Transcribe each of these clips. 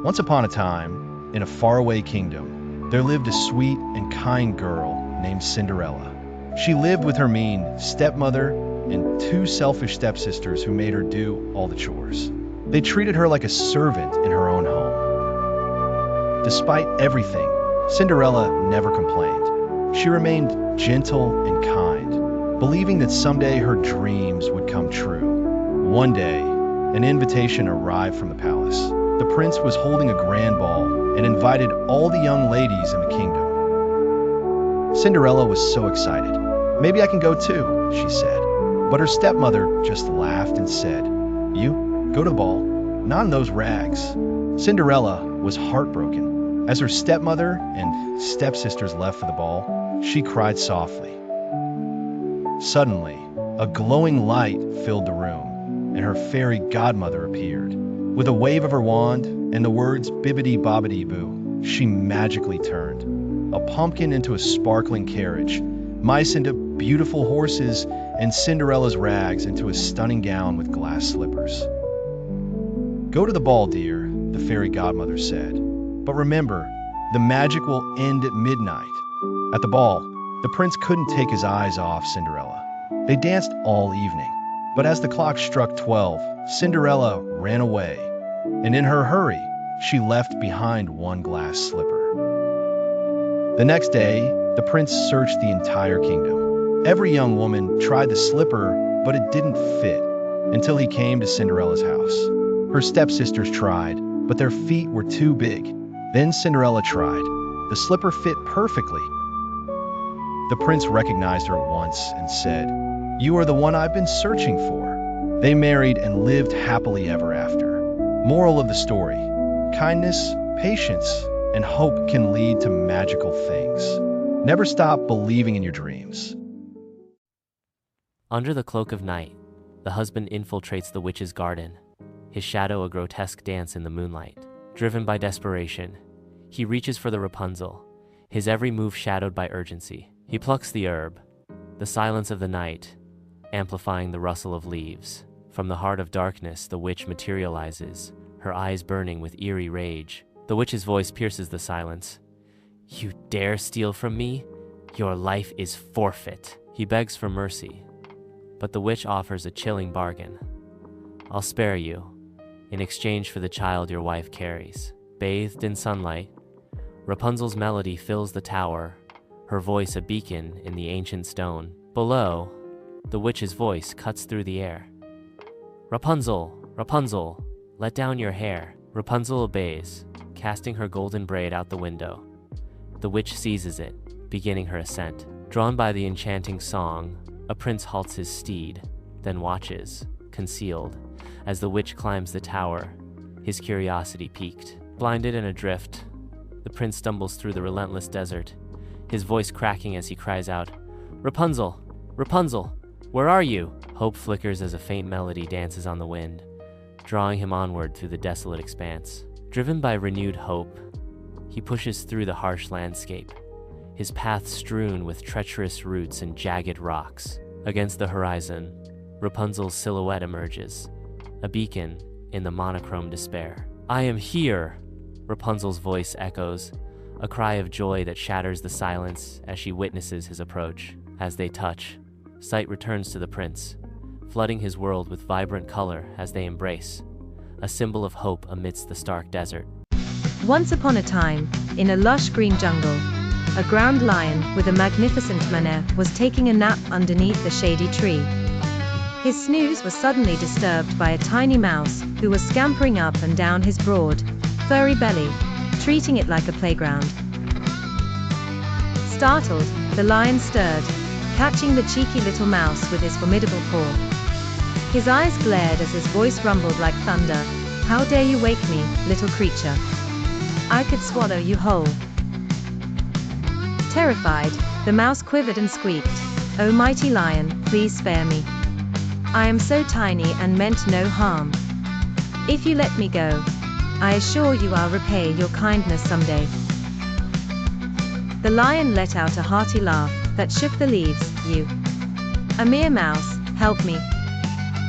Once upon a time, in a faraway kingdom, there lived a sweet and kind girl named Cinderella. She lived with her mean stepmother and two selfish stepsisters who made her do all the chores. They treated her like a servant in her own home. Despite everything, Cinderella never complained. She remained gentle and kind, believing that someday her dreams would come true. One day, an invitation arrived from the palace. The prince was holding a grand ball and invited all the young ladies in the kingdom. Cinderella was so excited. "Maybe I can go too," she said. But her stepmother just laughed and said, "You go to the ball, not in those rags." Cinderella was heartbroken. As her stepmother and stepsisters left for the ball, she cried softly. Suddenly, a glowing light filled the room, and her fairy godmother appeared. With a wave of her wand and the words "bibbidi bobbidi boo," she magically turned a pumpkin into a sparkling carriage, mice into beautiful horses, and Cinderella's rags into a stunning gown with glass slippers. "Go to the ball, dear," the fairy godmother said. "But remember, the magic will end at midnight." At the ball, the prince couldn't take his eyes off Cinderella. They danced all evening. But as the clock struck 12, Cinderella ran away, and in her hurry, she left behind one glass slipper. The next day, the prince searched the entire kingdom. Every young woman tried the slipper, but it didn't fit until he came to Cinderella's house. Her stepsisters tried, but their feet were too big. Then Cinderella tried. The slipper fit perfectly. The prince recognized her at once and said, "You are the one I've been searching for." They married and lived happily ever after. Moral of the story: kindness, patience, and hope can lead to magical things. Never stop believing in your dreams. Under the cloak of night, the husband infiltrates the witch's garden, his shadow a grotesque dance in the moonlight. Driven by desperation, he reaches for the Rapunzel, his every move shadowed by urgency. He plucks the herb, the silence of the night, amplifying the rustle of leaves. From the heart of darkness, the witch materializes, her eyes burning with eerie rage. The witch's voice pierces the silence. "You dare steal from me? Your life is forfeit." He begs for mercy, but the witch offers a chilling bargain. "I'll spare you, in exchange for the child your wife carries." Bathed in sunlight, Rapunzel's melody fills the tower, her voice a beacon in the ancient stone. Below, the witch's voice cuts through the air. "Rapunzel, Rapunzel, let down your hair." Rapunzel obeys, casting her golden braid out the window. The witch seizes it, beginning her ascent. Drawn by the enchanting song, a prince halts his steed, then watches, concealed, as the witch climbs the tower, his curiosity piqued. Blinded and adrift, the prince stumbles through the relentless desert, his voice cracking as he cries out, "Rapunzel, Rapunzel, where are you?" Hope flickers as a faint melody dances on the wind, drawing him onward through the desolate expanse. Driven by renewed hope, he pushes through the harsh landscape, his path strewn with treacherous roots and jagged rocks. Against the horizon, Rapunzel's silhouette emerges, a beacon in the monochrome despair. "I am here!" Rapunzel's voice echoes, a cry of joy that shatters the silence as she witnesses his approach. As they touch, sight returns to the prince, flooding his world with vibrant color as they embrace, a symbol of hope amidst the stark desert. Once upon a time, in a lush green jungle, a ground lion with a magnificent manner was taking a nap underneath a shady tree. His snooze was suddenly disturbed by a tiny mouse who was scampering up and down his broad, furry belly, treating it like a playground. Startled, the lion stirred, catching the cheeky little mouse with his formidable paw. His eyes glared as his voice rumbled like thunder. "How dare you wake me, little creature? I could swallow you whole." Terrified, the mouse quivered and squeaked, "Oh mighty lion, please spare me. I am so tiny and meant no harm. If you let me go, I assure you I'll repay your kindness someday." The lion let out a hearty laugh that shook the leaves. "You, a mere mouse, help me?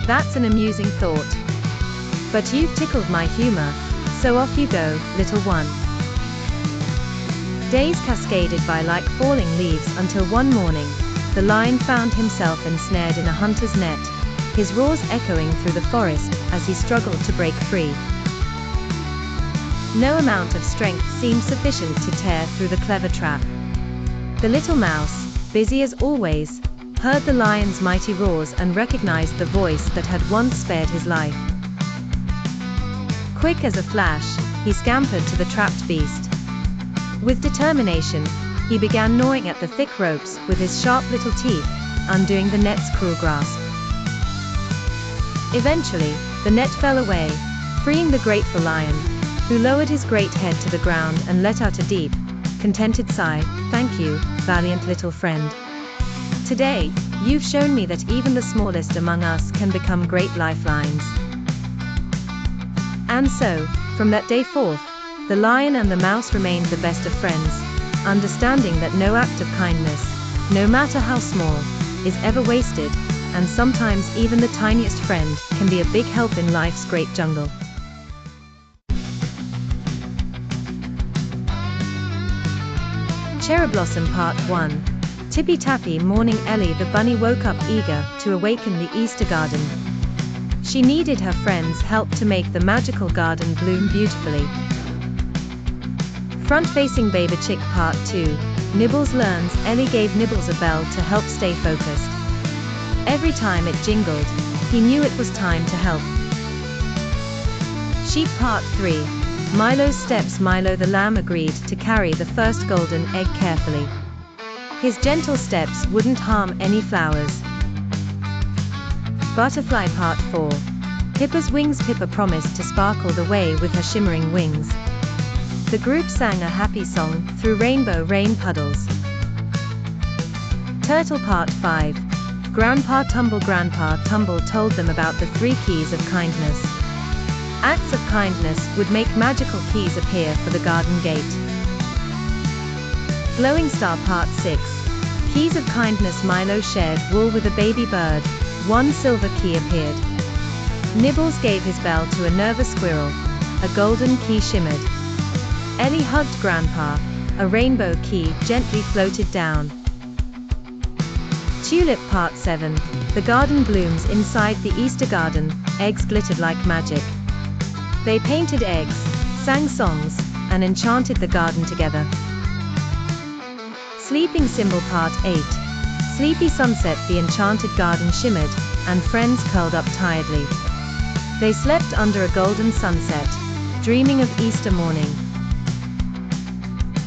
That's an amusing thought. But you've tickled my humor, So off you go, little one. Days cascaded by like falling leaves until one morning, the lion found himself ensnared in a hunter's net, his roars echoing through the forest as he struggled to break free. No amount of strength seemed sufficient to tear through the clever trap. The little mouse, busy as always, heard the lion's mighty roars and recognized the voice that had once spared his life. Quick as a flash, he scampered to the trapped beast. With determination, he began gnawing at the thick ropes with his sharp little teeth, undoing the net's cruel grasp. Eventually, the net fell away, freeing the grateful lion, who lowered his great head to the ground and let out a deep, contented sigh. Thank you, valiant little friend. Today, you've shown me that even the smallest among us can become great lifelines. And so, from that day forth, the lion and the mouse remained the best of friends, understanding that no act of kindness, no matter how small, is ever wasted, and sometimes even the tiniest friend can be a big help in life's great jungle. Cherry Blossom Part 1. Tippy Tappy morning. Ellie the bunny woke up eager to awaken the Easter garden. She needed her friend's help to make the magical garden bloom beautifully. Front-facing Baby Chick Part 2. Nibbles learns. Ellie gave Nibbles a bell to help stay focused. Every time it jingled, he knew it was time to help. Sheep Part 3. Milo's steps. Milo the lamb agreed to carry the first golden egg carefully. His gentle steps wouldn't harm any flowers. Butterfly Part 4. Pippa's wings. Pippa promised to sparkle the way with her shimmering wings. The group sang a happy song through rainbow rain puddles. Turtle Part 5. Grandpa Tumble told them about the 3 keys of kindness. Acts of kindness would make magical keys appear for the garden gate. Glowing Star Part 6. Keys of kindness. Milo shared wool with a baby bird. 1 silver key appeared. Nibbles gave his bell to a nervous squirrel. A golden key shimmered. Ellie hugged Grandpa. A rainbow key gently floated down. Tulip Part 7. The garden blooms inside the Easter garden. Eggs glittered like magic. They painted eggs, sang songs, and enchanted the garden together. Sleeping Symbol Part 8. Sleepy sunset. The enchanted garden shimmered, and friends curled up tiredly. They slept under a golden sunset, dreaming of Easter morning.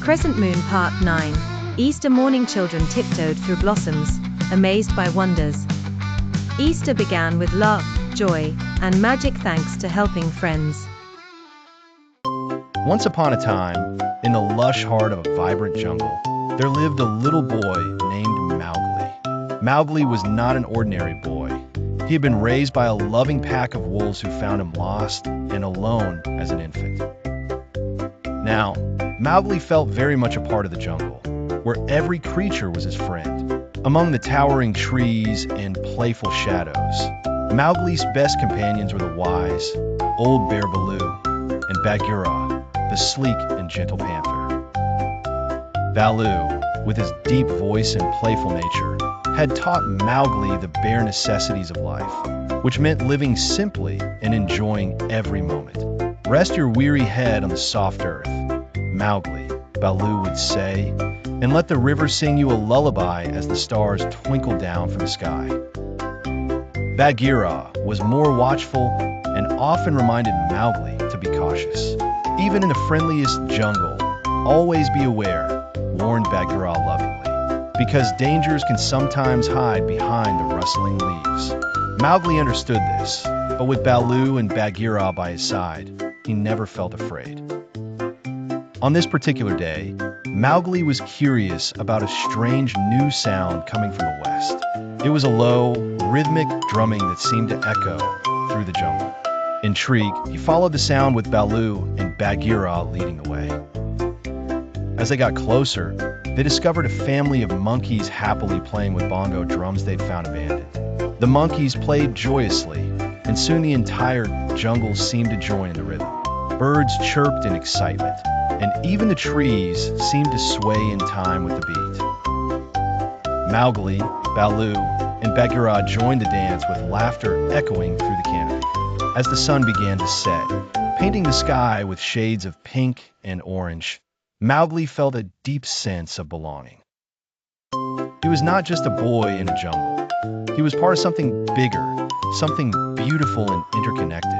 Crescent Moon Part 9. Easter morning. Children tiptoed through blossoms, amazed by wonders. Easter began with love, joy, and magic thanks to helping friends. Once upon a time, in the lush heart of a vibrant jungle, there lived a little boy named Mowgli. Mowgli was not an ordinary boy. He had been raised by a loving pack of wolves who found him lost and alone as an infant. Now, Mowgli felt very much a part of the jungle, where every creature was his friend. Among the towering trees and playful shadows, Mowgli's best companions were the wise, old bear Baloo, and Bagheera, the sleek and gentle panther. Baloo, with his deep voice and playful nature, had taught Mowgli the bare necessities of life, which meant living simply and enjoying every moment. Rest your weary head on the soft earth, Mowgli, Baloo would say, and let the river sing you a lullaby as the stars twinkle down from the sky. Bagheera was more watchful and often reminded Mowgli to be cautious. Even in the friendliest jungle, always be aware, warned Bagheera lovingly, because dangers can sometimes hide behind the rustling leaves. Mowgli understood this, but with Baloo and Bagheera by his side, he never felt afraid. On this particular day, Mowgli was curious about a strange new sound coming from the west. It was a low, rhythmic drumming that seemed to echo through the jungle. Intrigued, he followed the sound with Baloo and Bagheera leading the way. As they got closer, they discovered a family of monkeys happily playing with bongo drums they'd found abandoned. The monkeys played joyously, and soon the entire jungle seemed to join in the rhythm. Birds chirped in excitement, and even the trees seemed to sway in time with the beat. Mowgli, Baloo, and Bagheera joined the dance with laughter echoing through the canopy. As the sun began to set, painting the sky with shades of pink and orange, Mowgli felt a deep sense of belonging. He was not just a boy in a jungle. He was part of something bigger, something beautiful and interconnected.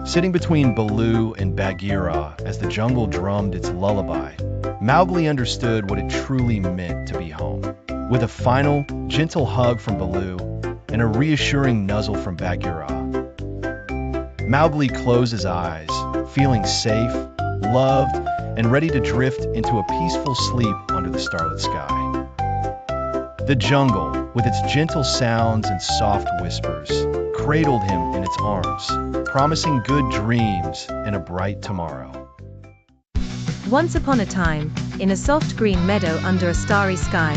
Sitting between Baloo and Bagheera as the jungle drummed its lullaby, Mowgli understood what it truly meant to be home. With a final, gentle hug from Baloo and a reassuring nuzzle from Bagheera, Mowgli closed his eyes, feeling safe, loved, and ready to drift into a peaceful sleep under the starlit sky. The jungle, with its gentle sounds and soft whispers, cradled him in its arms, promising good dreams and a bright tomorrow. Once upon a time, in a soft green meadow under a starry sky,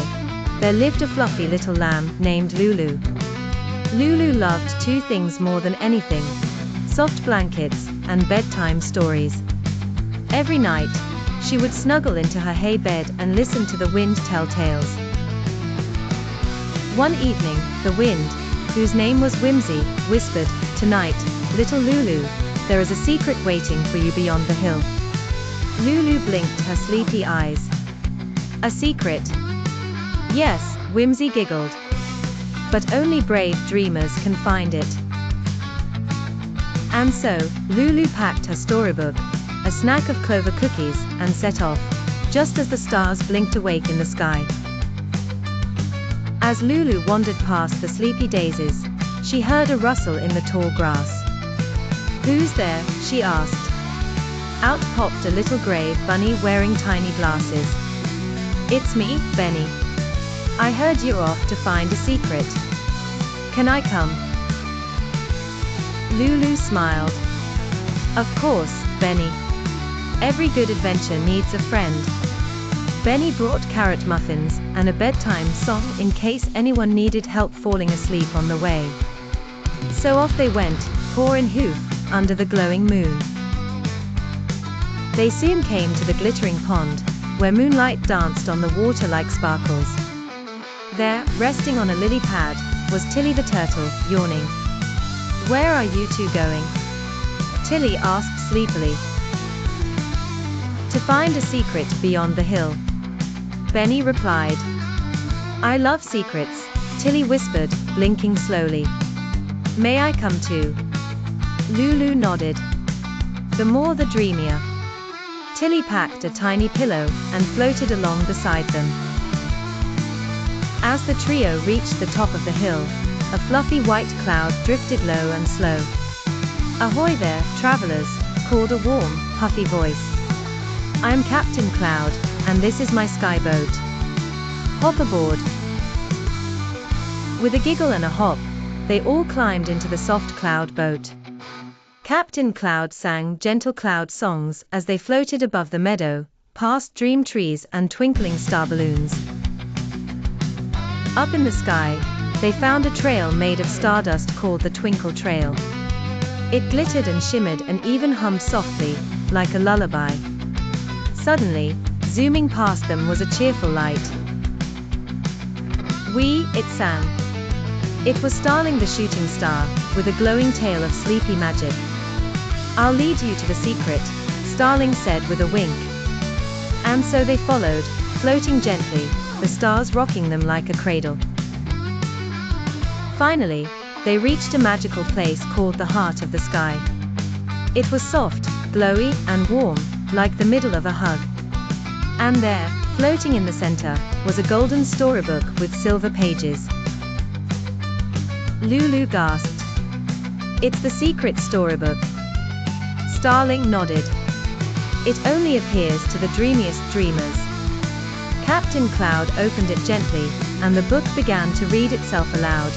there lived a fluffy little lamb named Lulu. Lulu loved two things more than anything: soft blankets and bedtime stories. Every night, she would snuggle into her hay bed and listen to the wind tell tales. One evening, the wind, whose name was Whimsy, whispered, "Tonight, little Lulu, there is a secret waiting for you beyond the hill." Lulu blinked her sleepy eyes. "A secret?" "Yes," Whimsy giggled. "But only brave dreamers can find it." And so, Lulu packed her storybook, a snack of clover cookies, and set off, just as the stars blinked awake in the sky. As Lulu wandered past the sleepy daisies, she heard a rustle in the tall grass. "Who's there?" she asked. Out popped a little gray bunny wearing tiny glasses. "It's me, Benny. I heard you're off to find a secret. Can I come?" Lulu smiled. "Of course, Benny. Every good adventure needs a friend." Benny brought carrot muffins and a bedtime song in case anyone needed help falling asleep on the way. So off they went, paw in hoof, under the glowing moon. They soon came to the glittering pond, where moonlight danced on the water like sparkles. There, resting on a lily pad, was Tilly the turtle, yawning. "Where are you two going?" Tilly asked sleepily. "To find a secret beyond the hill," Benny replied. "I love secrets," Tilly whispered, blinking slowly. "May I come too?" Lulu nodded. "The more the dreamier." Tilly packed a tiny pillow and floated along beside them. As the trio reached the top of the hill, a fluffy white cloud drifted low and slow. "Ahoy there, travelers," called a warm, puffy voice. "I'm Captain Cloud, and this is my skyboat. Hop aboard." With a giggle and a hop, they all climbed into the soft cloud boat. Captain Cloud sang gentle cloud songs as they floated above the meadow, past dream trees and twinkling star balloons. Up in the sky, they found a trail made of stardust called the Twinkle Trail. It glittered and shimmered and even hummed softly, like a lullaby. Suddenly, zooming past them was a cheerful light. It sang. It was Starling the shooting star, with a glowing tale of sleepy magic. "I'll lead you to the secret," Starling said with a wink. And so they followed, floating gently, the stars rocking them like a cradle. Finally, they reached a magical place called the Heart of the Sky. It was soft, glowy, and warm, like the middle of a hug. And there, floating in the center, was a golden storybook with silver pages. Lulu gasped. "It's the secret storybook." Starling nodded. "It only appears to the dreamiest dreamers." Captain Cloud opened it gently, and the book began to read itself aloud,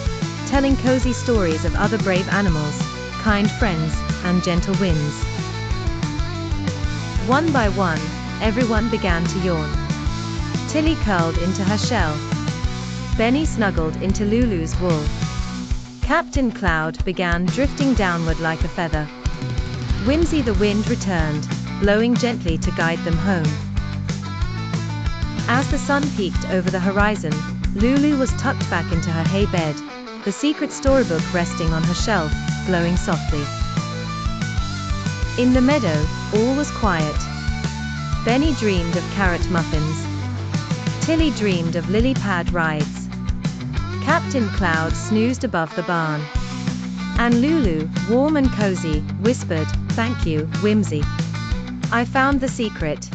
telling cozy stories of other brave animals, kind friends, and gentle winds. One by one, everyone began to yawn. Tilly curled into her shell. Benny snuggled into Lulu's wool. Captain Cloud began drifting downward like a feather. Whimsy the wind returned, blowing gently to guide them home. As the sun peeked over the horizon, Lulu was tucked back into her hay bed, the secret storybook resting on her shelf, glowing softly. In the meadow, all was quiet. Benny dreamed of carrot muffins. Tilly dreamed of lily pad rides. Captain Cloud snoozed above the barn. And Lulu, warm and cozy, whispered, "Thank you, Whimsy. I found the secret."